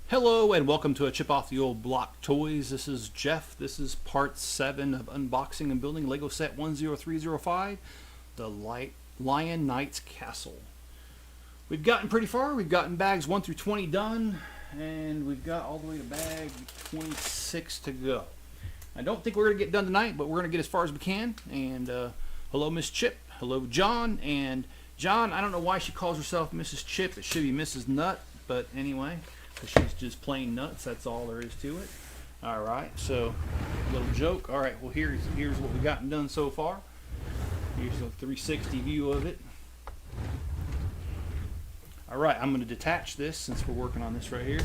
Hello and welcome to a Chip Off the Old Block Toys. This is Jeff. This is part 7 of unboxing and building Lego set 10305, the Lion Knight's Castle. We've gotten pretty far. We've gotten bags 1 through 20 done, and we've got all the way to bag 26 to go. I don't think we're going to get done tonight, but we're going to get as far as we can. And hello, Miss Chip. Hello, John. And John, I don't know why she calls herself Mrs. Chip. It should be Mrs. Nut, but anyway. She's just plain nuts. That's all there is to it. All right, so a little joke. All right, well here's what we've gotten done so far. Here's a 360 view of it. All right, I'm going to detach this since we're working on this right here.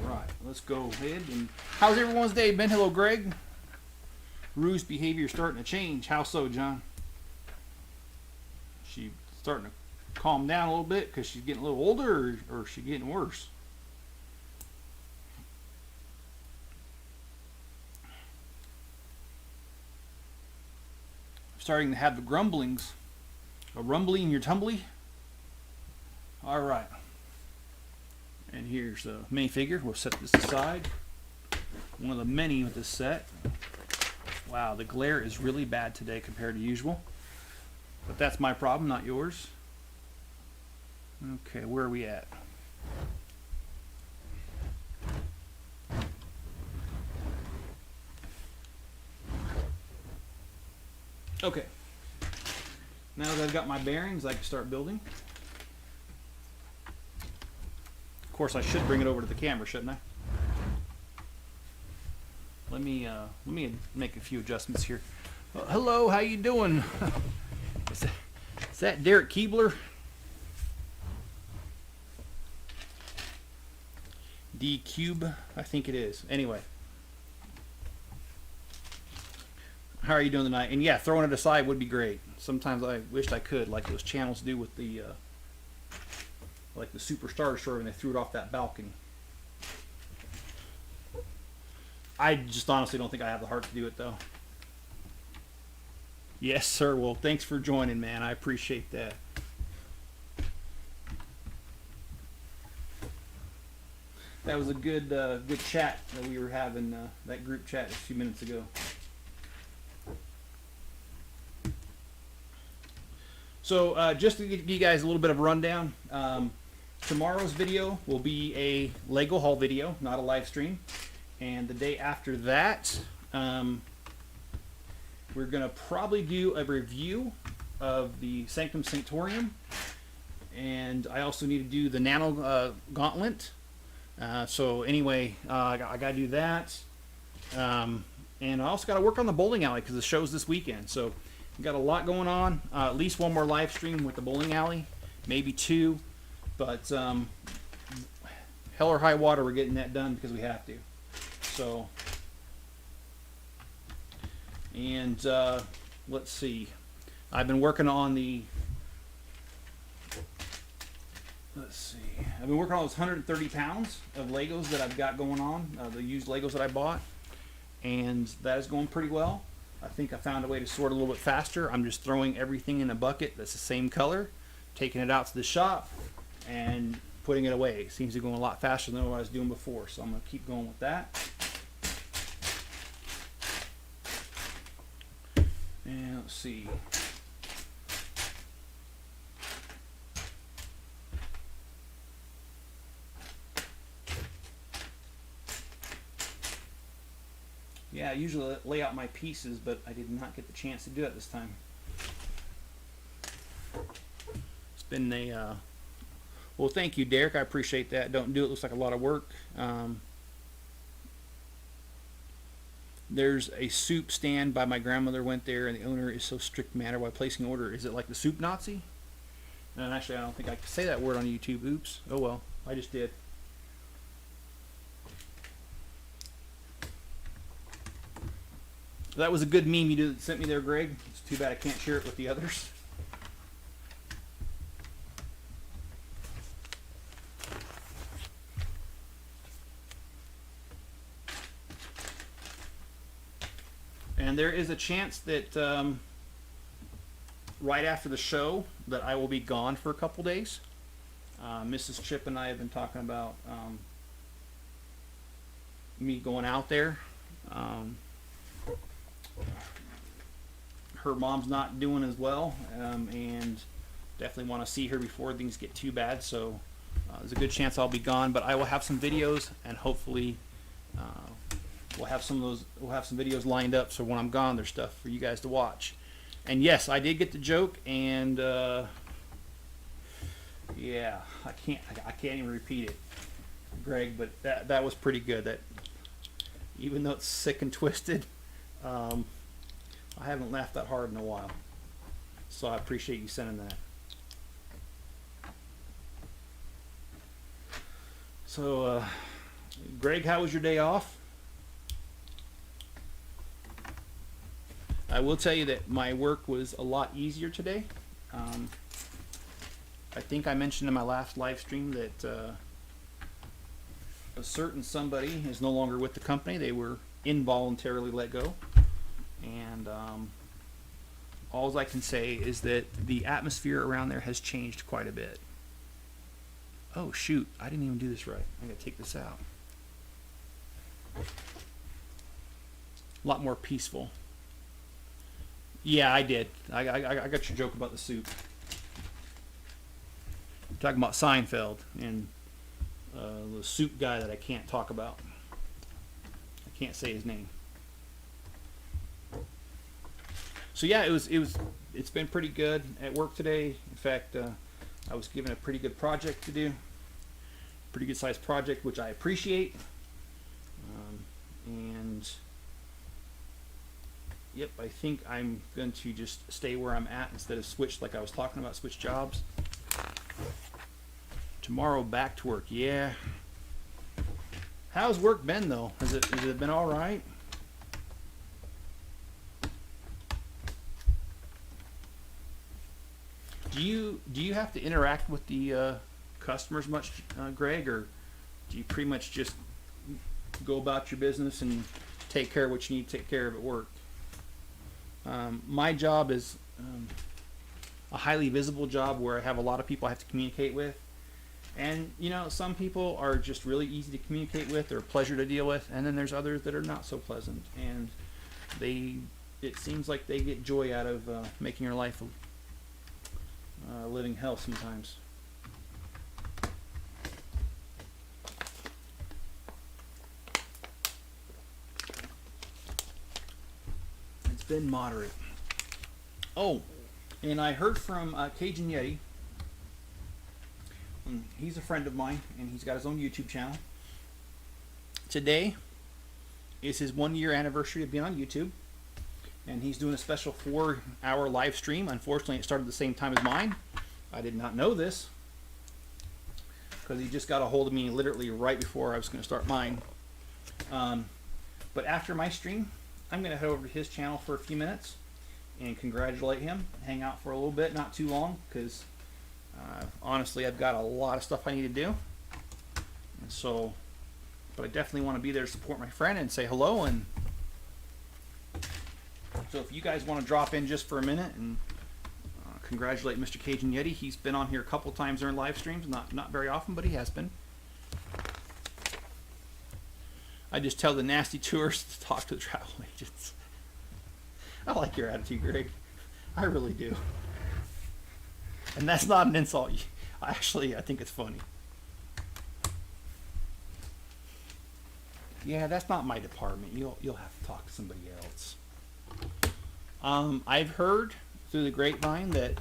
All right, let's go ahead. And how's everyone's day been? Hello, Greg. Rue's behavior starting to change. How so, John? She starting to calm down a little bit because she's getting a little older, or is she getting worse? I'm starting to have the grumblings. A rumbly in your tumbly? Alright. And here's the minifigure. We'll set this aside. One of the many with this set. Wow, the glare is really bad today compared to usual. But that's my problem, not yours. Okay, where are we at? Okay. Now that I've got my bearings, I can start building. Of course, I should bring it over to the camera, shouldn't I? Let me make a few adjustments here. Hello, how you doing? Is that Derek Keebler? D cube, I think it is. Anyway, how are you doing tonight? And yeah, throwing it aside would be great. Sometimes I wished I could, like those channels do with the like the Superstar Destroyer when they threw it off that balcony. I just honestly don't think I have the heart to do it though. Yes, sir. Well, thanks for joining, man. I appreciate that. That was a good chat that we were having, that group chat a few minutes ago. So just to give you guys a little bit of a rundown, tomorrow's video will be a Lego haul video, not a live stream. And the day after that, we're going to probably do a review of the Sanctum Sanctorium. And I also need to do the Nano Gauntlet. So anyway, I got to do that, and I also got to work on the bowling alley because the show's this weekend. So we've got a lot going on. At least one more live stream with the bowling alley, maybe 2, but hell or high water, we're getting that done because we have to. So, and let's see, I've been working on the. Let's see. I've been working on those 130 pounds of Legos that I've got going on, the used Legos that I bought, and that is going pretty well. I think I found a way to sort a little bit faster. I'm just throwing everything in a bucket that's the same color, taking it out to the shop, and putting it away. It seems to be going a lot faster than what I was doing before, so I'm going to keep going with that. And let's see. Yeah, I usually lay out my pieces, but I did not get the chance to do it this time. It's been a, well, thank you, Derek. I appreciate that. Don't do it. Looks like a lot of work. There's a soup stand by my grandmother. Went there, and the owner is so strict manner while placing an order. Is it like the soup Nazi? And actually, I don't think I can say that word on YouTube. Oops. Oh well, I just did. That was a good meme you sent me there, Greg. It's too bad I can't share it with the others. And there is a chance that right after the show that I will be gone for a couple days. Mrs. Chip and I have been talking about me going out there. Her mom's not doing as well, and definitely want to see her before things get too bad. So there's a good chance I'll be gone, but I will have some videos, and hopefully we'll have some videos lined up. So when I'm gone, there's stuff for you guys to watch. And yes, I did get the joke, and yeah, I can't even repeat it, Greg. But that was pretty good. That even though it's sick and twisted, I haven't laughed that hard in a while. So I appreciate you sending that. So, Greg, how was your day off? I will tell you that my work was a lot easier today. I think I mentioned in my last live stream that a certain somebody is no longer with the company. They were involuntarily let go. And all I can say is that the atmosphere around there has changed quite a bit. Oh shoot, I didn't even do this right. I'm gonna take this out. A lot more peaceful. Yeah, I did. I got your joke about the soup. I'm talking about Seinfeld and the soup guy that I can't talk about. I can't say his name. So yeah, it's been pretty good at work today. In fact, I was given a pretty good project to do, pretty good sized project, which I appreciate. And yep, I think I'm going to just stay where I'm at instead of switch, like I was talking about, switch jobs. Tomorrow back to work. Yeah. How's work been though? Has it been all right? Do you have to interact with the customers much, Greg, or do you pretty much just go about your business and take care of what you need to take care of at work? My job is a highly visible job where I have a lot of people I have to communicate with, and you know, some people are just really easy to communicate with, they're a pleasure to deal with, and then there's others that are not so pleasant, and it seems like they get joy out of making your life living hell sometimes. It's been moderate. Oh, and I heard from Cajun Yeti. He's a friend of mine, and he's got his own YouTube channel. Today is his 1-year anniversary of being on YouTube. And he's doing a special 4-hour live stream. Unfortunately, it started the same time as mine. I did not know this because he just got a hold of me literally right before I was going to start mine. But after my stream, I'm going to head over to his channel for a few minutes and congratulate him, hang out for a little bit, not too long, because honestly, I've got a lot of stuff I need to do. And so, but I definitely want to be there to support my friend and say hello. And so if you guys want to drop in just for a minute and congratulate Mr. Cajun Yeti. He's been on here a couple times during live streams, not very often, but he has been. I just tell the nasty tourists to talk to the travel agents. I like your attitude, Greg. I really do. And that's not an insult. Actually, I think it's funny. Yeah, that's not my department. You'll have to talk to somebody else. I've heard through the grapevine that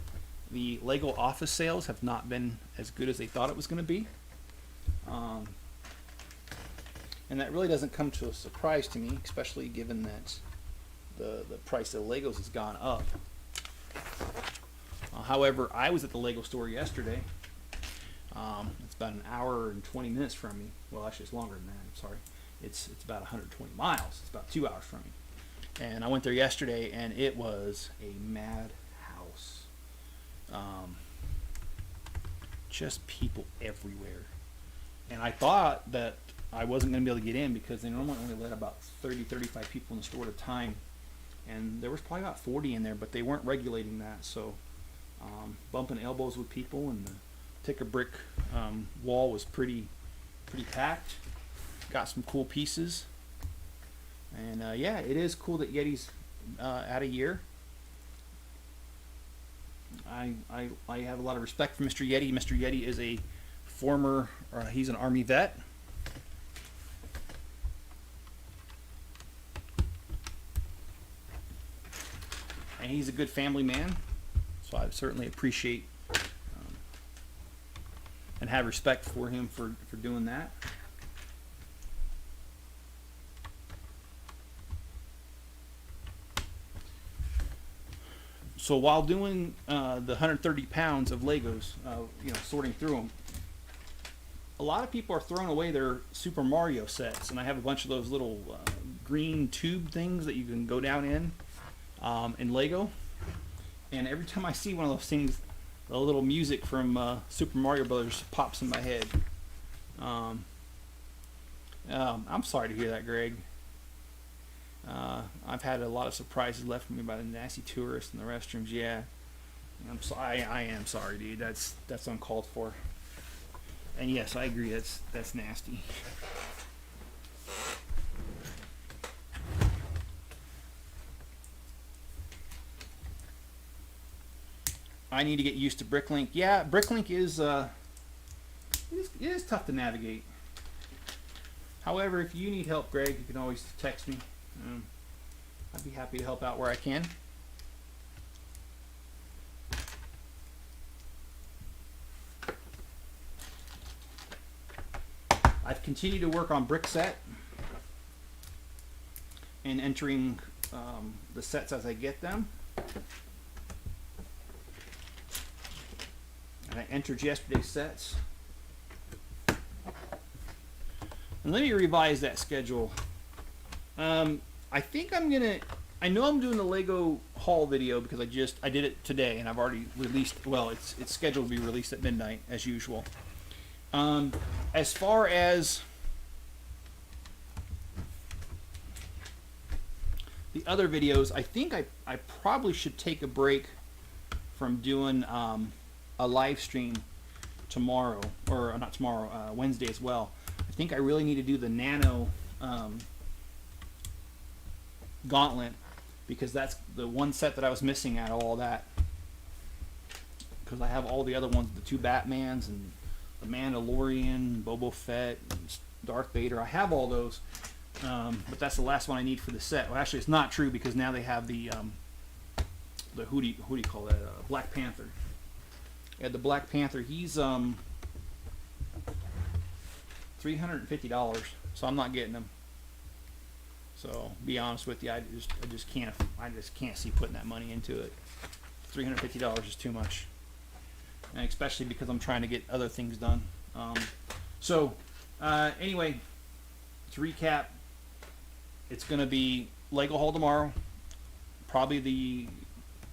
the Lego office sales have not been as good as they thought it was going to be. And that really doesn't come to a surprise to me, especially given that the price of Legos has gone up. However, I was at the Lego store yesterday. It's about an hour and 20 minutes from me. Well, actually, it's longer than that. I'm sorry. It's about 120 miles. It's about 2 hours from me. And I went there yesterday, and it was a mad house. Just people everywhere. And I thought that I wasn't going to be able to get in because they normally only let about 30, 35 people in the store at a time. And there was probably about 40 in there, but they weren't regulating that. So bumping elbows with people, and Ticker brick wall was pretty packed. Got some cool pieces, and yeah, it is cool that Yeti's out a year. I have a lot of respect for Mr. Yeti. Mr. Yeti is a former, he's an Army vet. And he's a good family man, so I certainly appreciate and have respect for him for doing that. So while doing the 130 pounds of Legos, you know, sorting through them, a lot of people are throwing away their Super Mario sets, and I have a bunch of those little green tube things that you can go down in Lego. And every time I see one of those things, the little music from Super Mario Brothers pops in my head. I'm sorry to hear that, Greg. I've had a lot of surprises left for me by the nasty tourists in the restrooms. Yeah, I'm sorry. I am sorry, dude. That's uncalled for. And yes, I agree. That's nasty. I need to get used to Bricklink. Yeah, Bricklink is it is tough to navigate. However, if you need help, Greg, you can always text me. I'd be happy to help out where I can. I've continued to work on brick set and entering the sets as I get them. And I entered yesterday's sets. And let me revise that schedule. I think I know I'm doing the Lego haul video because I did it today and I've already released, well, it's scheduled to be released at midnight as usual. As far as the other videos, I think I probably should take a break from doing a live stream tomorrow, or not tomorrow, Wednesday as well. I think I really need to do the Nano Gauntlet, because that's the one set that I was missing out of all that, because I have all the other ones, the two Batmans and the Mandalorian, Boba Fett, and Darth Vader. I have all those, but that's the last one I need for the set. Well, actually, it's not true, because now they have the who do you call that? Black Panther. Yeah, the Black Panther. He's $350, so I'm not getting him. So, be honest with you, I just can't see putting that money into it. $350 is too much, and especially because I'm trying to get other things done. Anyway, to recap, it's going to be Lego haul tomorrow, probably the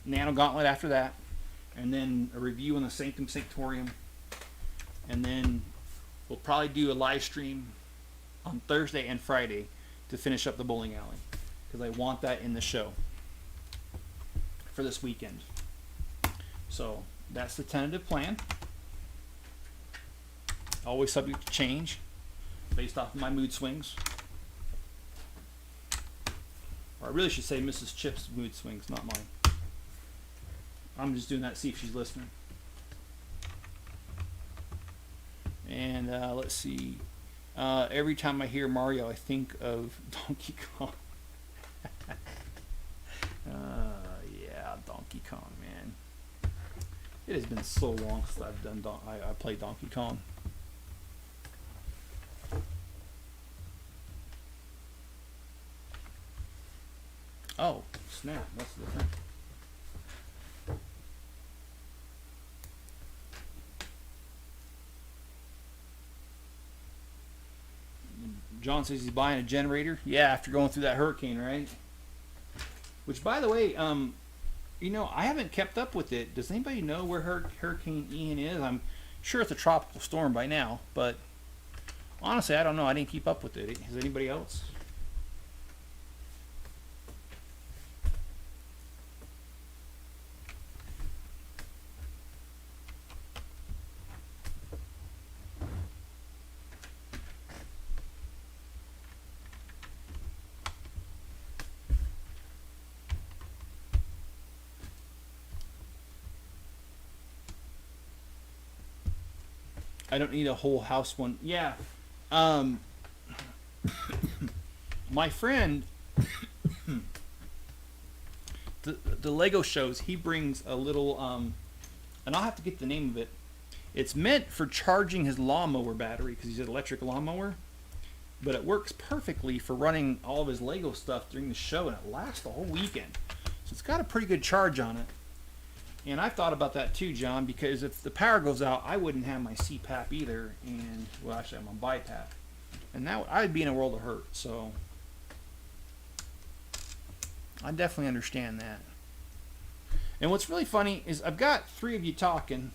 Nano Gauntlet after that, and then a review on the Sanctum Sanctorium, and then we'll probably do a live stream on Thursday and Friday to finish up the bowling alley, because I want that in the show for this weekend. So that's the tentative plan, always subject to change based off of my mood swings, or I really should say Mrs. Chip's mood swings, not mine. I'm just doing that to see if she's listening. And let's see. Every time I hear Mario, I think of Donkey Kong. Yeah, Donkey Kong, man. It has been so long since I've done I played Donkey Kong. Oh, snap! That's the thing. John says he's buying a generator. Yeah, after going through that hurricane, right? Which, by the way, you know, I haven't kept up with it. Does anybody know where Hurricane Ian is? I'm sure it's a tropical storm by now, but honestly, I don't know. I didn't keep up with it. Has anybody else? I don't need a whole house one. Yeah. Um, my friend, the Lego shows, he brings a little, and I'll have to get the name of it. It's meant for charging his lawnmower battery because he's an electric lawnmower, but it works perfectly for running all of his Lego stuff during the show, and it lasts the whole weekend. So it's got a pretty good charge on it. And I've thought about that too, John, because if the power goes out, I wouldn't have my CPAP either, and well, actually, I'm on BiPAP, and that I'd be in a world of hurt. So I definitely understand that. And what's really funny is I've got 3 of you talking,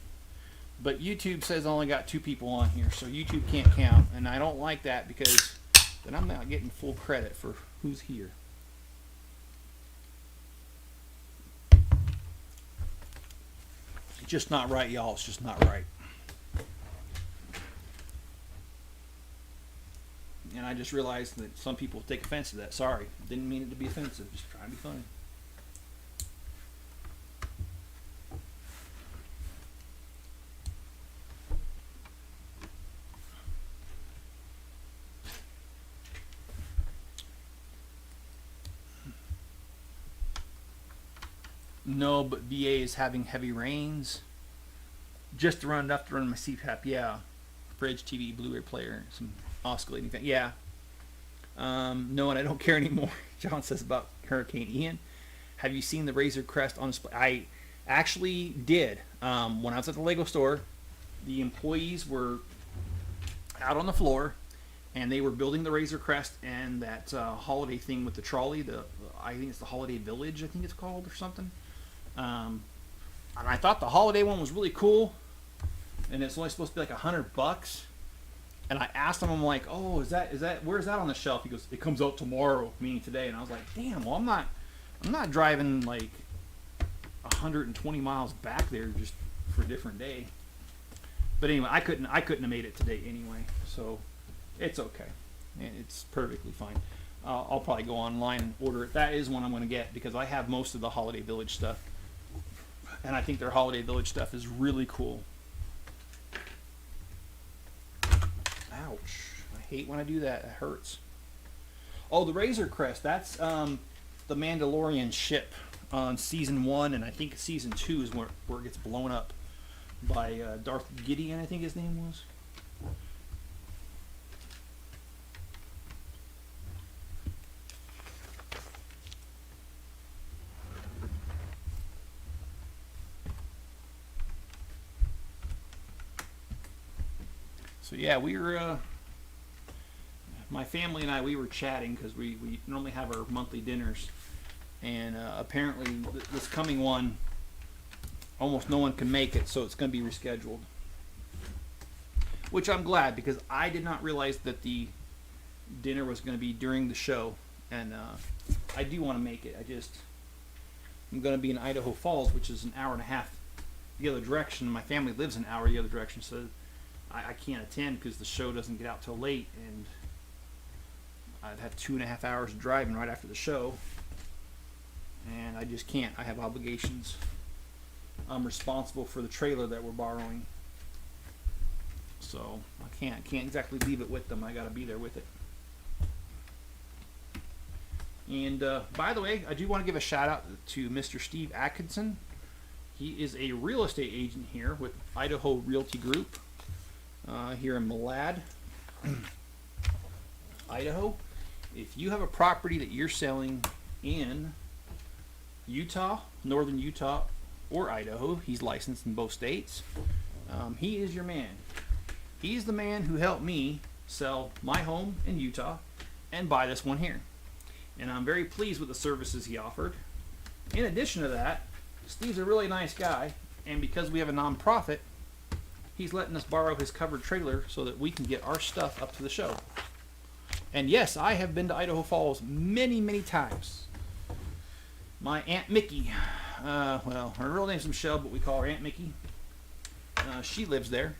but YouTube says I only got 2 people on here, so YouTube can't count, and I don't like that because then I'm not getting full credit for who's here. It's just not right, y'all. It's just not right. And I just realized that some people take offense to that. Sorry. Didn't mean it to be offensive. Just trying to be funny. No, but VA is having heavy rains. Just to run enough to run my CPAP, yeah. Fridge, TV, Blu-ray player, some oscillating fan. Yeah. No, and I don't care anymore. John says about Hurricane Ian. Have you seen the Razor Crest on display? I actually did. When I was at the Lego store, the employees were out on the floor, and they were building the Razor Crest and that holiday thing with the trolley. I think it's the Holiday Village, I think it's called, or something. And I thought the holiday one was really cool, and it's only supposed to be like $100. And I asked him, I'm like, oh, is that where's that on the shelf? He goes, it comes out tomorrow, meaning today. And I was like, damn, well, I'm not driving like 120 miles back there just for a different day. But anyway, I couldn't have made it today anyway, so it's okay, and it's perfectly fine. I'll probably go online and order it. That is one I'm going to get because I have most of the Holiday Village stuff, and I think their Holiday Village stuff is really cool. Ouch. I hate when I do that. It hurts. Oh, the Razor Crest. That's the Mandalorian ship on Season 1, and I think Season 2 is where it gets blown up by Darth Gideon, I think his name was. So yeah, we were, my family and I, we were chatting because we normally have our monthly dinners, and apparently this coming one, almost no one can make it, so it's going to be rescheduled. Which I'm glad, because I did not realize that the dinner was going to be during the show, and I do want to make it. I'm going to be in Idaho Falls, which is an hour and a half the other direction. My family lives an hour the other direction, so I can't attend because the show doesn't get out till late, and I'd have 2.5 hours of driving right after the show, and I just can't. I have obligations. I'm responsible for the trailer that we're borrowing, so I can't exactly leave it with them. I got to be there with it. And by the way, I do want to give a shout out to Mr. Steve Atkinson. He is a real estate agent here with Idaho Realty Group. Here in Malad, Idaho. If you have a property that you're selling in Utah, northern Utah, or Idaho, he's licensed in both states. He is your man. He's the man who helped me sell my home in Utah and buy this one here. And I'm very pleased with the services he offered. In addition to that, Steve's a really nice guy, and because we have a nonprofit, he's letting us borrow his covered trailer so that we can get our stuff up to the show. And yes, I have been to Idaho Falls many, many times. My Aunt Mickey, well, her real name's Michelle, but we call her Aunt Mickey. She lives there.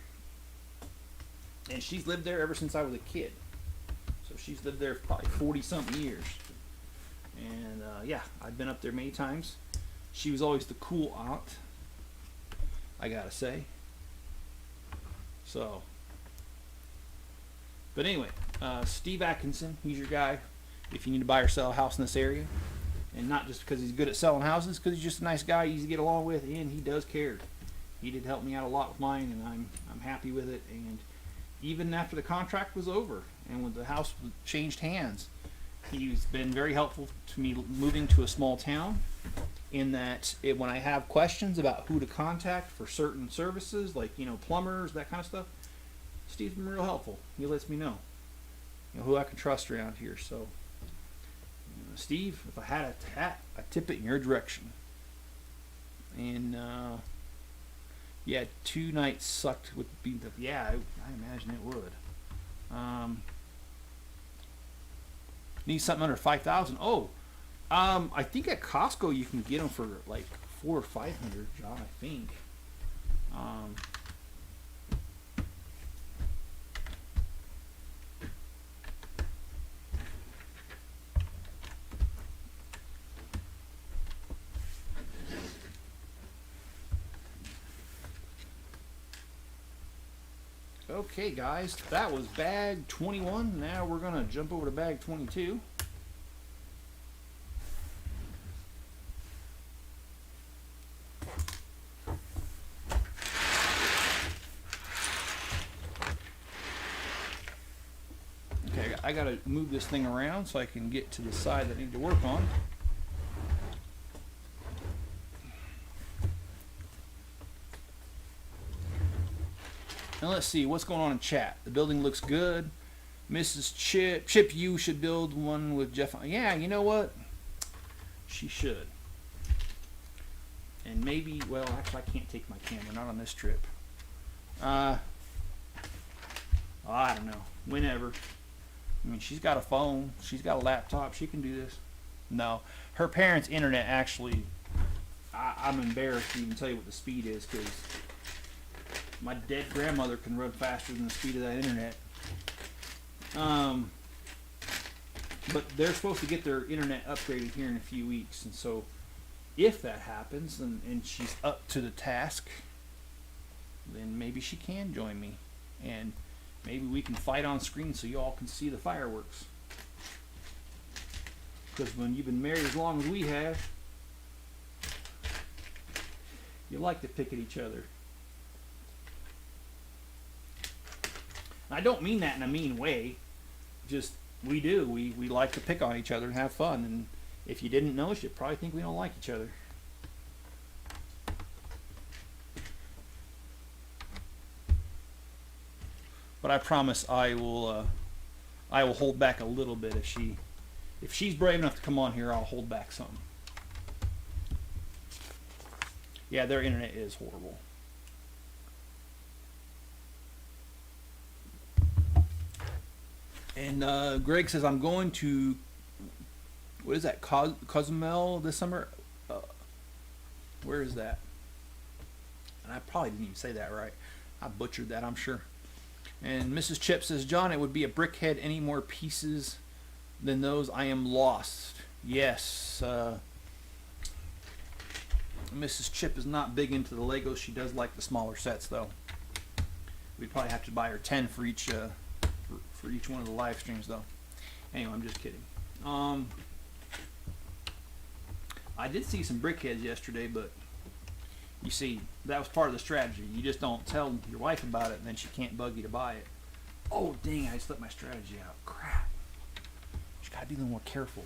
And she's lived there ever since I was a kid. So she's lived there for probably 40-something years. And yeah, I've been up there many times. She was always the cool aunt, I gotta say. So, But anyway, Steve Atkinson, he's your guy if you need to buy or sell a house in this area. And not just because he's good at selling houses, because he's just a nice guy, easy to get along with, and he does care. He did help me out a lot with mine, and I'm happy with it. And even after the contract was over and when the house changed hands, he's been very helpful to me moving to a small town, in that when I have questions about who to contact for certain services, like, you know, plumbers, that kind of stuff, Steve's been real helpful. He lets me know, who I can trust around here. So, Steve, if I had a hat, I'd tip it in your direction. And yeah, 2 nights sucked with being the, yeah, I imagine it would. Need something under 5,000. Oh, I think at Costco you can get them for like 400 or 500, John. I think. Okay, guys, that was bag 21. Now we're gonna jump over to bag 22. Okay, I gotta move this thing around so I can get to the side that I need to work on. Now let's see what's going on in chat. The building looks good. Mrs. Chip, you should build one with Jeff. Yeah, you know what? She should. And maybe, well, actually I can't take my camera, not on this trip. I don't know. Whenever. I mean, she's got a phone. She's got a laptop. She can do this. No. Her parents' internet actually, I'm embarrassed to even tell you what the speed is, because my dead grandmother can run faster than the speed of that internet. But they're supposed to get their internet upgraded here in a few weeks, and so if that happens and she's up to the task, then maybe she can join me, and maybe we can fight on screen so you all can see the fireworks. Because when you've been married as long as we have, you like to pick at each other. I don't mean that in a mean way. Just, we do. We like to pick on each other and have fun. And if you didn't know, you'd probably think we don't like each other. But I promise I will hold back a little bit. If she's brave enough to come on here, I'll hold back some. Yeah, their internet is horrible. And Greg says, I'm going to, what is that, Cozumel this summer? Where is that? And I probably didn't even say that right. I butchered that, I'm sure. And Mrs. Chip says, John, it would be a brickhead. Any more pieces than those? I am lost. Yes. Mrs. Chip is not big into the Legos. She does like the smaller sets, though. We'd probably have to buy her 10 for each for each one of the live streams, though. Anyway, I'm just kidding. I did see some brickheads yesterday, but you see, that was part of the strategy. You just don't tell your wife about it, and then she can't bug you to buy it. Oh, dang, I slipped my strategy out. Crap. You gotta be a little more careful.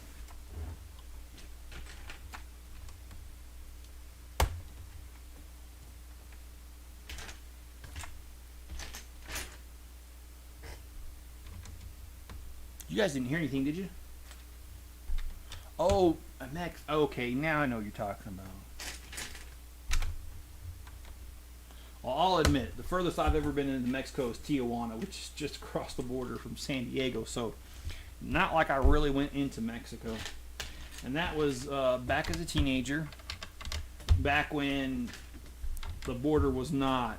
You guys didn't hear anything, did you? Oh, okay, now I know what you're talking about. Well, I'll admit, the furthest I've ever been into Mexico is Tijuana, which is just across the border from San Diego, so not like I really went into Mexico. And that was back as a teenager, back when the border was not.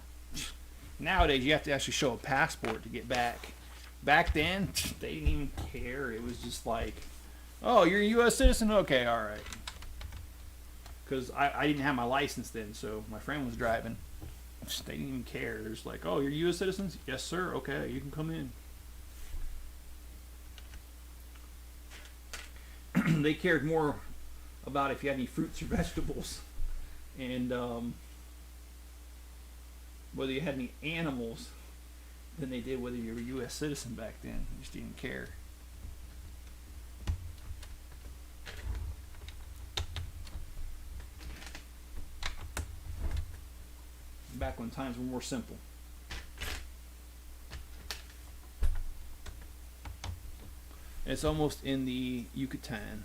Nowadays, you have to actually show a passport to get back. Back then, they didn't even care. It was just like, oh, you're a U.S. citizen? Okay, all right. Because I didn't have my license then, so my friend was driving. They didn't even care. They're just like, oh, you're U.S. citizens? Yes, sir. Okay, you can come in. they cared more about if you had any fruits or vegetables, and whether you had any animals, than they did whether you were a U.S. citizen back then. They just didn't care. Back when times were more simple. It's almost in the Yucatan.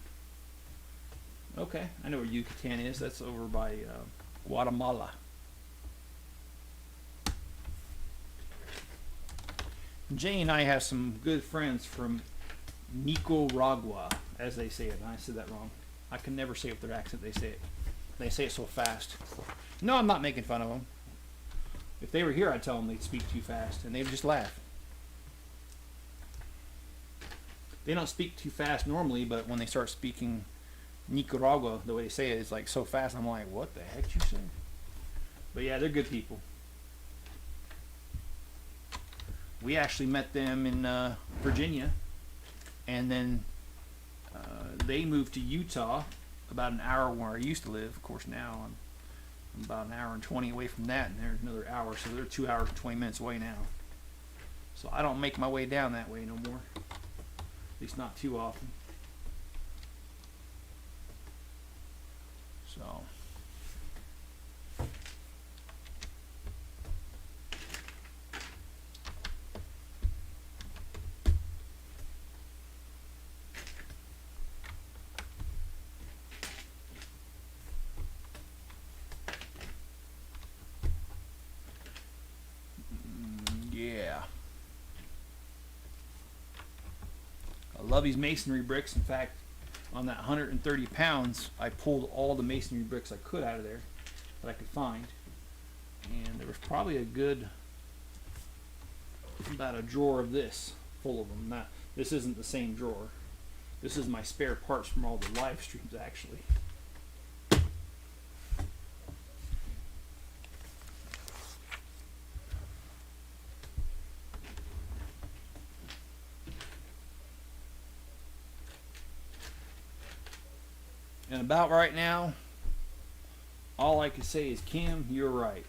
Okay, I know where Yucatan is. That's over by Guatemala. Jay and I have some good friends from Nicaragua, as they say it. And I said that wrong. I can never say it with their accent. They say it. They say it so fast. No, I'm not making fun of them. If they were here, I'd tell them they'd speak too fast, and they'd just laugh. They don't speak too fast normally, but when they start speaking Nicaragua, the way they say it is like so fast, I'm like, what the heck you say? But yeah, they're good people. We actually met them in Virginia, and then they moved to Utah, about an hour where I used to live. Of course, now I'm about an hour and 20 away from that, and there's another hour, so they're 2 hours and 20 minutes away now. So I don't make my way down that way no more, at least not too often. So yeah, I love these masonry bricks. In fact, on that 130 pounds, I pulled all the masonry bricks I could out of there that I could find, and there was probably a good, about a drawer of this full of them. Now, this isn't the same drawer. This is my spare parts from all the live streams, actually. And about right now, all I can say is, Kim, you're right.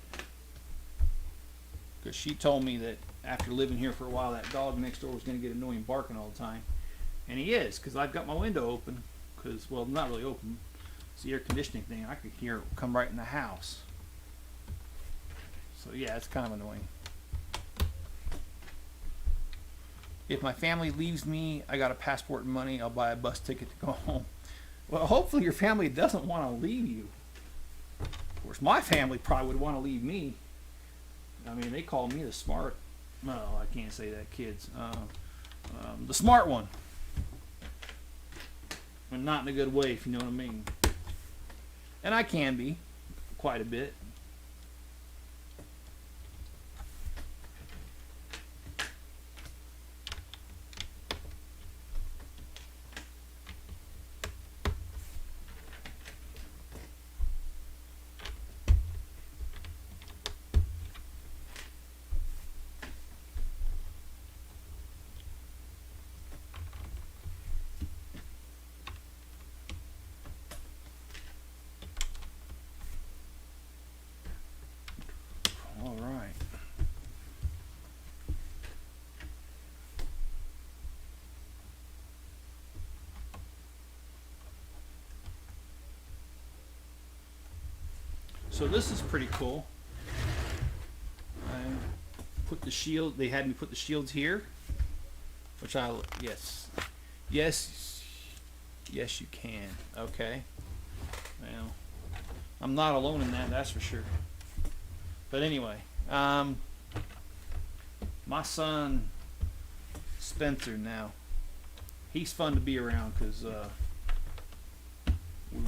Because she told me that after living here for a while, that dog next door was going to get annoying barking all the time. And he is, because I've got my window open. Because, well, not really open. It's the air conditioning thing. I could hear it come right in the house. So yeah, it's kind of annoying. If my family leaves me, I got a passport and money, I'll buy a bus ticket to go home. Well, hopefully your family doesn't want to leave you. Of course, my family probably would want to leave me. I mean, they call me the smart... No, I can't say that, kids. The smart one. And not in a good way, if you know what I mean. And I can be, quite a bit. All right. So this is pretty cool. I put the shield, they had me put the shields here, which yes, you can. Okay. Well, I'm not alone in that, that's for sure. But anyway, my son Spencer now, he's fun to be around because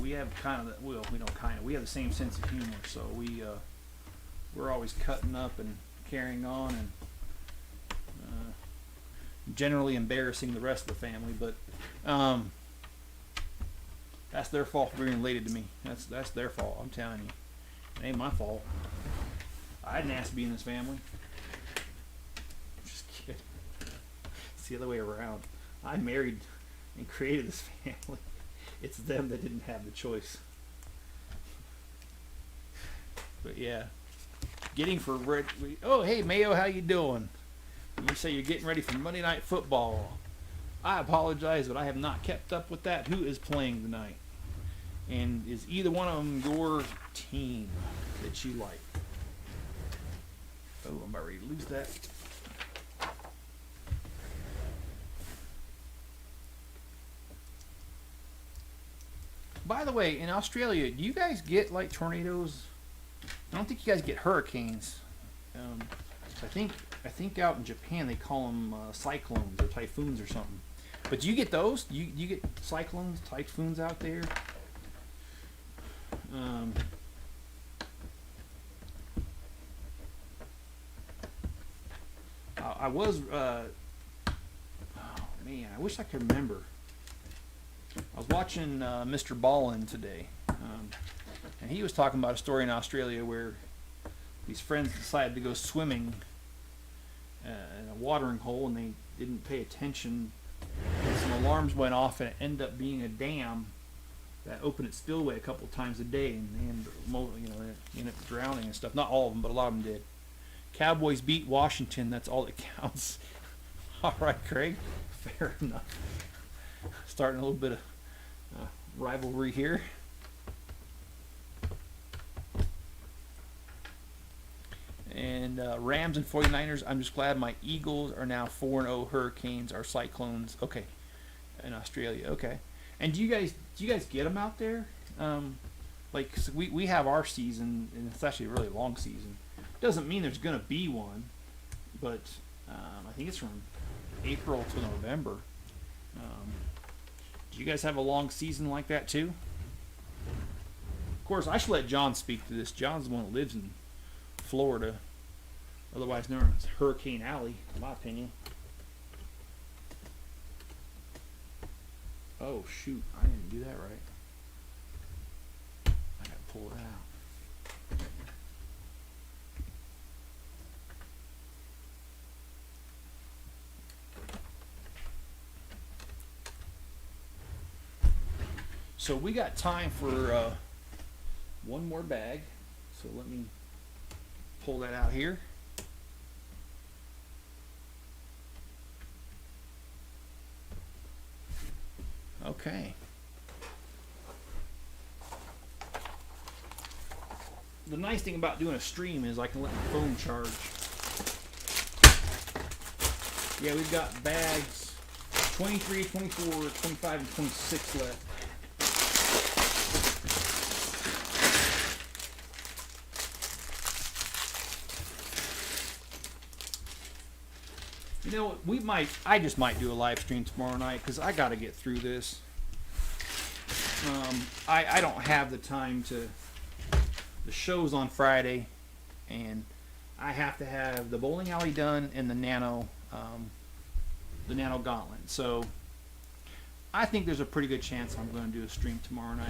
we have kind of, well, we don't kind of, we have the same sense of humor, so we're always cutting up and carrying on and generally embarrassing the rest of the family, but that's their fault for being related to me. That's their fault, I'm telling you. It ain't my fault. I didn't ask to be in this family. Just kidding. It's the other way around. I married and created this family. It's them that didn't have the choice. But yeah, getting for red. Oh, hey Mayo, how you doing? You say you're getting ready for Monday Night Football. I apologize, but I have not kept up with that. Who is playing tonight? And is either one of them your team that you like? Oh, I'm about ready to lose that. By the way, in Australia, do you guys get like tornadoes? I don't think you guys get hurricanes. I think out in Japan they call them cyclones or typhoons or something. But do you get those? Do you get cyclones, typhoons out there? I was. Oh man, I wish I could remember. I was watching Mr. Ballin today, and he was talking about a story in Australia where these friends decided to go swimming in a watering hole, and they didn't pay attention. And some alarms went off, and it ended up being a dam that opened its spillway a couple times a day, and they ended up drowning and stuff. Not all of them, but a lot of them did. Cowboys beat Washington. That's all that counts. All right, Craig. Fair enough. Starting a little bit of rivalry here. And Rams and 49ers. I'm just glad my Eagles are now 4-0. Hurricanes are Cyclones. Okay, in Australia. Okay. And do you guys get them out there? Like so we have our season, and it's actually a really long season. Doesn't mean there's gonna be one, but I think it's from April to November. Do you guys have a long season like that too? Of course, I should let John speak to this. John's the one that lives in Florida, otherwise known as Hurricane Alley, in my opinion. Oh shoot, I didn't do that right. I gotta pull it out. So we got time for one more bag. So let me pull that out here. Okay. The nice thing about doing a stream is I can let my phone charge. Yeah, we've got bags 23, 24, 25, and 26 left. You know, I just might do a live stream tomorrow night because I got to get through this. I don't have the time to. The show's on Friday, and I have to have the bowling alley done and the nano gauntlet. So I think there's a pretty good chance I'm going to do a stream tomorrow night.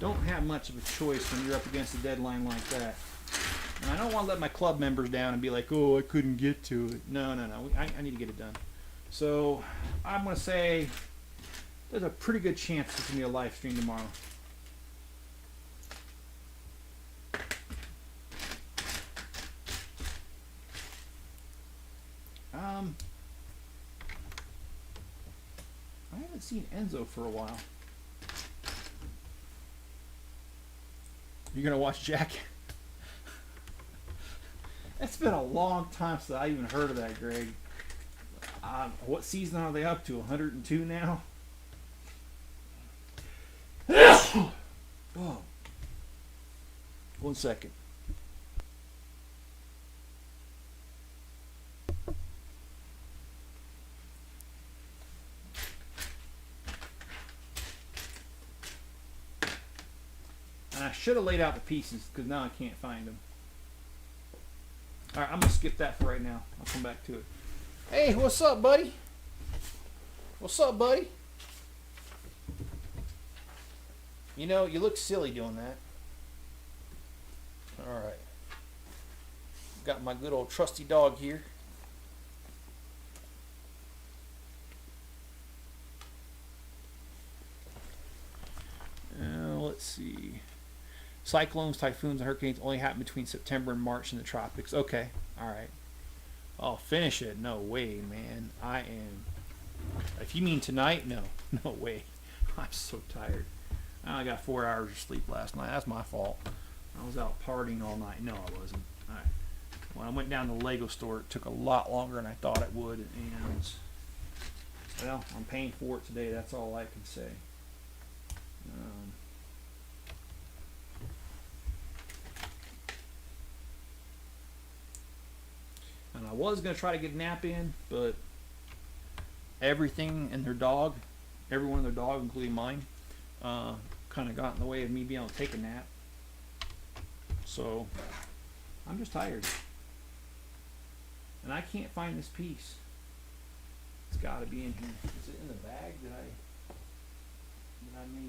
Don't have much of a choice when you're up against a deadline like that. And I don't want to let my club members down and be like, oh, I couldn't get to it. No. I need to get it done. So I'm going to say there's a pretty good chance it's going to be a live stream tomorrow. I haven't seen Enzo for a while. You're going to watch Jack? It's been a long time since I even heard of that, Greg. What season are they up to? 102 now? Oh. 1 second. And I should have laid out the pieces because now I can't find them. Alright, I'm going to skip that for right now. I'll come back to it. Hey, what's up, buddy? What's up, buddy? You know, you look silly doing that. Alright. Got my good old trusty dog here. Cyclones, typhoons, and hurricanes only happen between September and March in the tropics. Okay, all right. Oh, finish it. No way, man. I am. If you mean tonight, no. No way. I'm so tired. I only got 4 hours of sleep last night. That's my fault. I was out partying all night. No, I wasn't. All right. When I went down to the Lego store, it took a lot longer than I thought it would. And, well, I'm paying for it today. That's all I can say. And I was going to try to get a nap in, but everything and their dog, everyone and their dog, including mine, kind of got in the way of me being able to take a nap. So I'm just tired. And I can't find this piece. It's got to be in here. Is it in the bag? Did I maybe...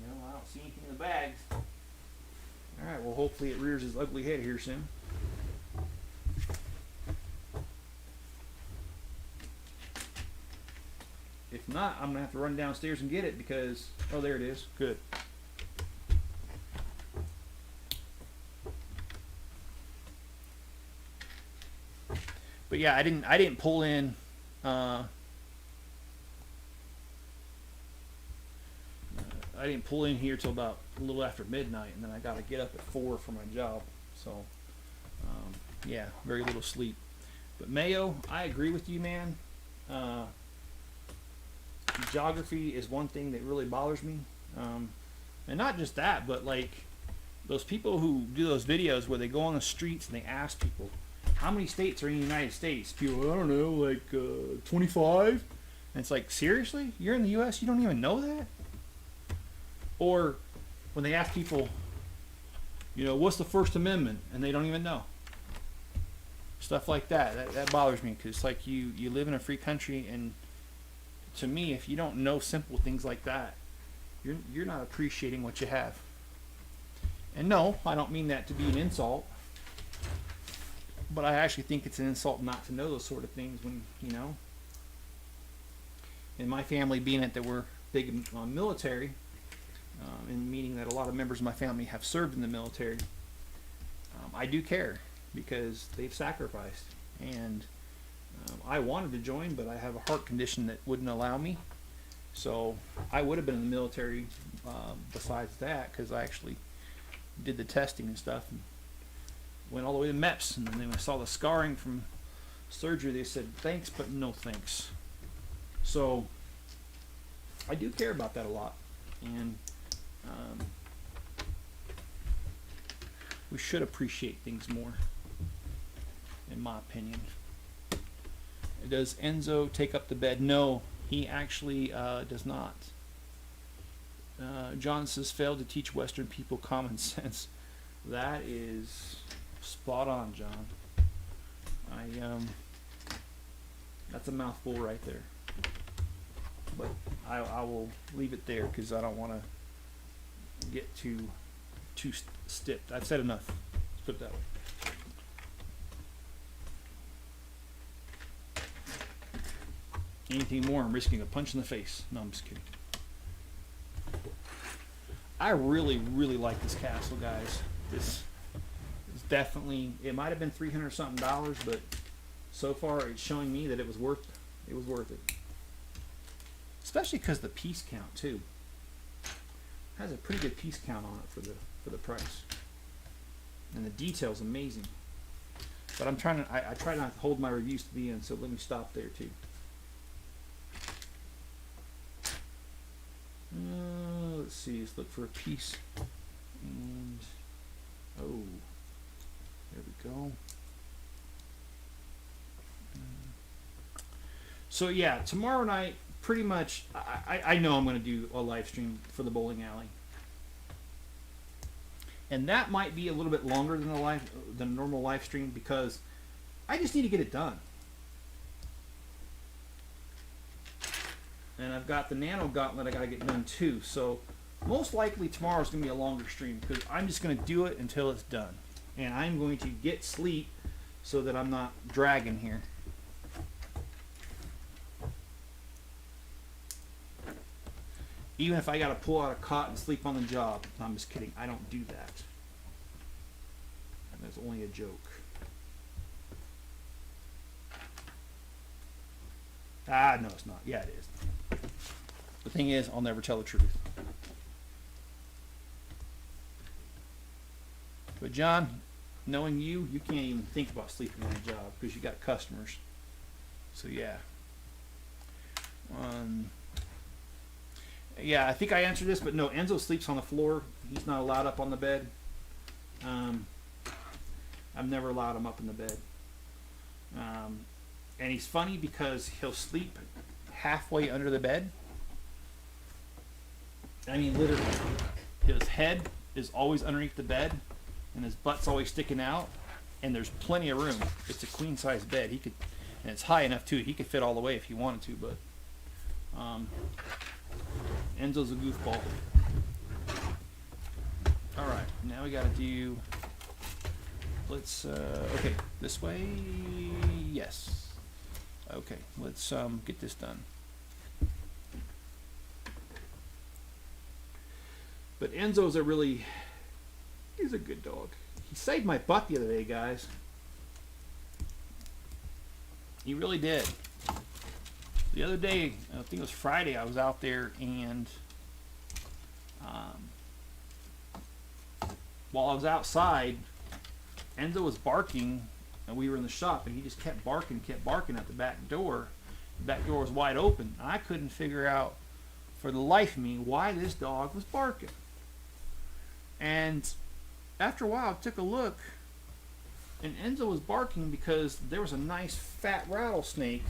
No, I don't see anything in the bags. Alright, well hopefully it rears its ugly head here soon. If not, I'm going to have to run downstairs and get it because... Oh, there it is. Good. But yeah, I didn't pull in... I didn't pull in here till about a little after midnight, and then I got to get up at 4 for my job. So, yeah, very little sleep. But Mayo, I agree with you, man. Geography is one thing that really bothers me. And not just that, but like those people who do those videos where they go on the streets and they ask people, how many states are in the United States? People, I don't know, like 25? And it's like, seriously? You're in the U.S., you don't even know that? Or when they ask people, you know, what's the First Amendment? And they don't even know. Stuff like that. That bothers me because it's like you live in a free country, and to me, if you don't know simple things like that, you're not appreciating what you have. And no, I don't mean that to be an insult, but I actually think it's an insult not to know those sort of things when, you know. In my family, being that we're big on military, and meaning that a lot of members of my family have served in the military, I do care because they've sacrificed. And I wanted to join, but I have a heart condition that wouldn't allow me. So I would have been in the military besides that, because I actually did the testing and stuff and went all the way to MEPS. And then when I saw the scarring from surgery, they said thanks but no thanks. So I do care about that a lot, and we should appreciate things more, in my opinion. Does Enzo take up the bed? No, he actually does not. John says, failed to teach Western people common sense. That is spot on, John. That's a mouthful right there. But I will leave it there because I don't want to get too stiff. I've said enough. Let's put it that way. Anything more, I'm risking a punch in the face. No, I'm just kidding. I really, really like this castle, guys. This is definitely, it might have been $300 something, but so far it's showing me that it was worth it. Especially because the piece count too. It has a pretty good piece count on it for the price. And the detail's amazing. But I'm trying to I try not to hold my reviews to the end, so let me stop there too. Let's see, let's look for a piece. And oh, there we go. So yeah, tomorrow night, pretty much, I know I'm going to do a live stream for the bowling alley, and that might be a little bit longer than a normal live stream because I just need to get it done. And I've got the nano gauntlet I got to get done too. So most likely tomorrow's going to be a longer stream because I'm just going to do it until it's done. And I'm going to get sleep so that I'm not dragging here. Even if I got to pull out a cot and sleep on the job. No, I'm just kidding. I don't do that. And that's only a joke. Ah, no, it's not. Yeah, it is. The thing is, I'll never tell the truth. But John, knowing you, you can't even think about sleeping on a job because you got customers. So yeah. Yeah, I think I answered this, but no, Enzo sleeps on the floor. He's not allowed up on the bed. I've never allowed him up in the bed. And he's funny because he'll sleep halfway under the bed. I mean, literally, his head is always underneath the bed, and his butt's always sticking out, and there's plenty of room. It's a queen size bed. He could, and it's high enough too. He could fit all the way if he wanted to, but Enzo's a goofball. All right, now we got to do. Let's okay, this way. Yes. Okay, let's get this done. But Enzo's he's a good dog. He saved my butt the other day, guys. He really did. The other day, I think it was Friday, I was out there and while I was outside, Enzo was barking and we were in the shop and he just kept barking at the back door. The back door was wide open. I couldn't figure out for the life of me why this dog was barking. And after a while, I took a look, and Enzo was barking because there was a nice fat rattlesnake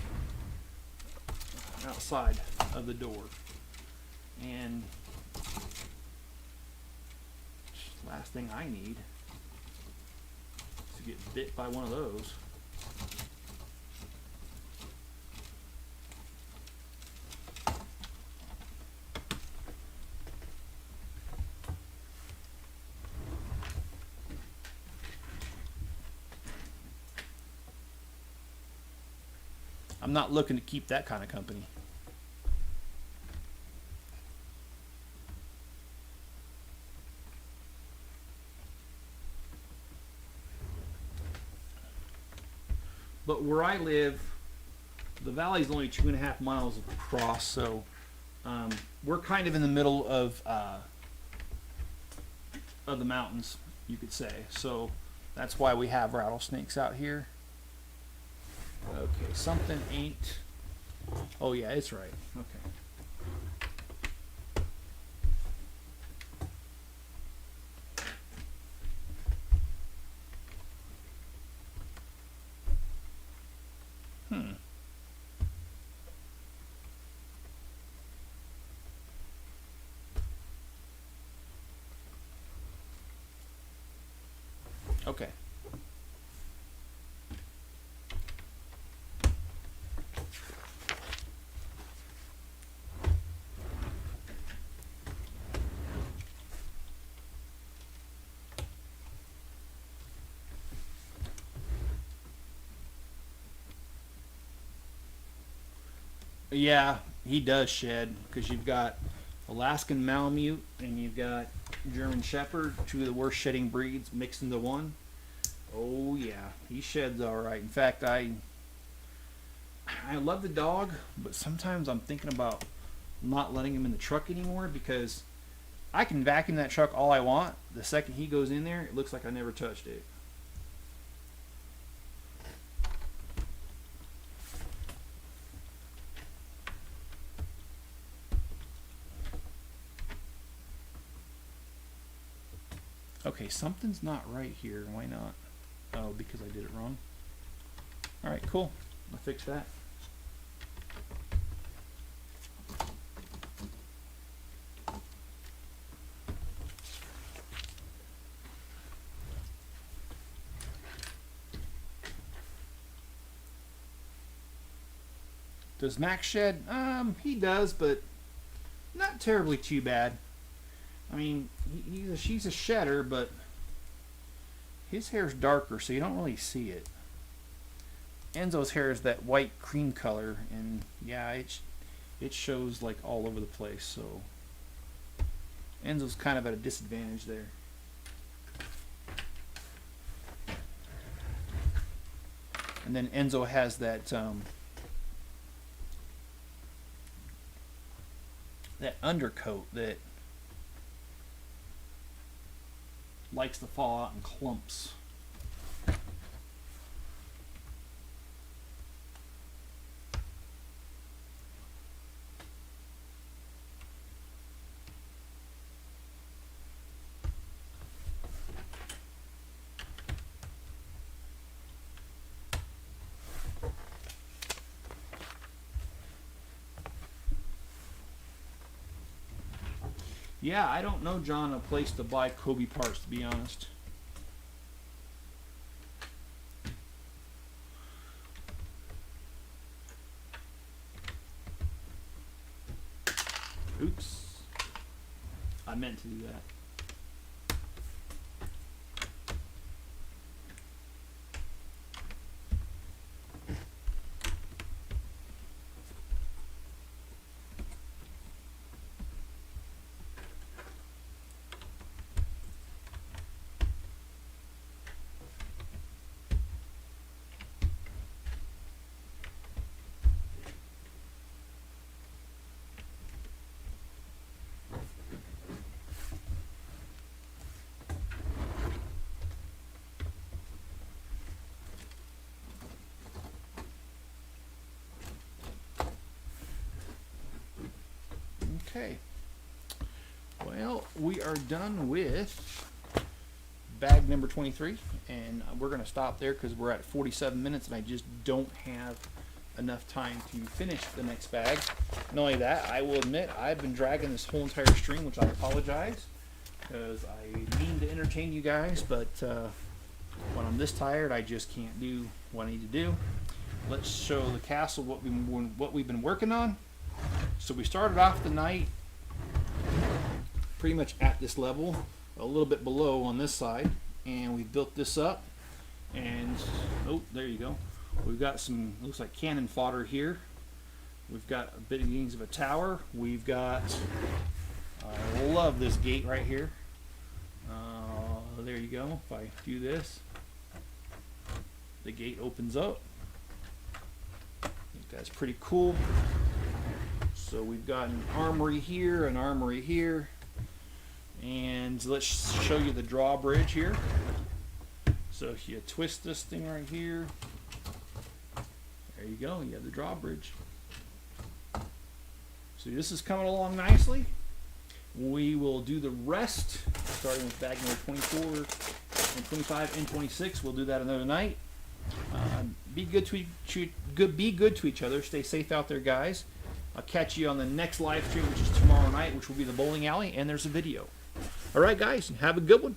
outside of the door. And last thing I need is to get bit by one of those. I'm not looking to keep that kind of company. But where I live, the valley is only 2.5 miles across, so we're kind of in the middle of the mountains, you could say. So that's why we have rattlesnakes out here. Okay, something ain't. Oh yeah, it's right. Okay. Okay. Yeah, he does shed because you've got Alaskan Malamute and you've got German Shepherd, two of the worst shedding breeds mixed into one. Oh yeah, he sheds all right. In fact, I love the dog, but sometimes I'm thinking about not letting him in the truck anymore because I can vacuum that truck all I want. The second he goes in there, it looks like I never touched it. Okay, something's not right here. Why not? Oh, because I did it wrong. Alright, cool. I'll fix that. Does Max shed? He does, but not terribly too bad. I mean, she's a shedder, but his hair's darker, so you don't really see it. Enzo's hair is that white cream color, and yeah, it shows like all over the place. So Enzo's kind of at a disadvantage there. And then Enzo has that that undercoat that likes to fall out in clumps. Yeah, I don't know, John, a place to buy Kobe parts, to be honest. Oops. I meant to do that. Okay, well, we are done with bag number 23, and we're going to stop there because we're at 47 minutes and I just don't have enough time to finish the next bag. Not only that, I will admit I've been dragging this whole entire stream, which I apologize because I mean to entertain you guys, but when I'm this tired I just can't do what I need to do. Let's show the castle what we've been working on. So we started off the night pretty much at this level, a little bit below on this side, and we built this up, and oh, there you go. We've got some, looks like cannon fodder here. We've got a bit of beginnings of a tower. We've got, I love this gate right here. There you go. If I do this, the gate opens up. I think that's pretty cool. So we've got an armory here, and let's show you the drawbridge here. So if you twist this thing right here, there you go, you have the drawbridge. So this is coming along nicely. We will do the rest, starting with bag number 24 and 25 and 26. We'll do that another night. Be good to each other. Stay safe out there, guys. I'll catch you on the next live stream, which is tomorrow night, which will be the bowling alley, and there's a video. All right, guys, have a good one.